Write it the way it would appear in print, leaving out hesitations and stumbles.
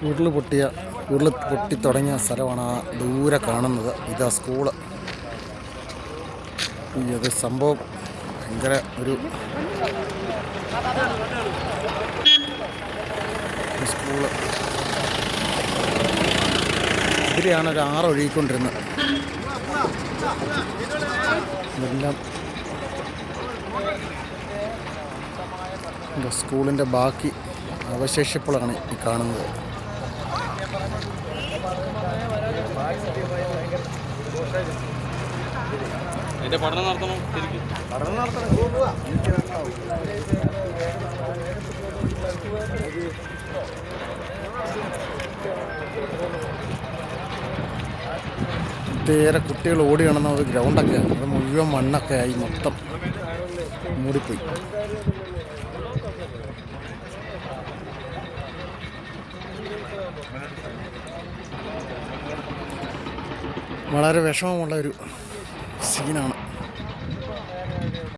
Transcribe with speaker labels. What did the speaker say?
Speaker 1: ഉരുള് പൊട്ടി തുടങ്ങിയ സ്ഥലമാണ് ആ ദൂരെ കാണുന്നത്. ഇതാ സ്കൂള്. ഇത് സംഭവം ഭയങ്കര ഒരു സ്കൂള്. ഇതിലെയാണ് ഒരു ആറ് ഒഴുകിക്കൊണ്ടിരുന്നത്. ഇതെല്ലാം സ്കൂളിൻ്റെ ബാക്കി അവശേഷിപ്പുകളാണ് ഈ കാണുന്നത്.
Speaker 2: പഠനം നടത്തണം.
Speaker 1: ഒത്തിരി കുട്ടികൾ ഓടി നടന്ന ഒരു ഗ്രൗണ്ടൊക്കെ അത് മുഴുവൻ മണ്ണൊക്കെ ആയി മൊത്തം മൂടിപ്പോയി. വളരെ വിഷമമുള്ള ഒരു സീനാണ്.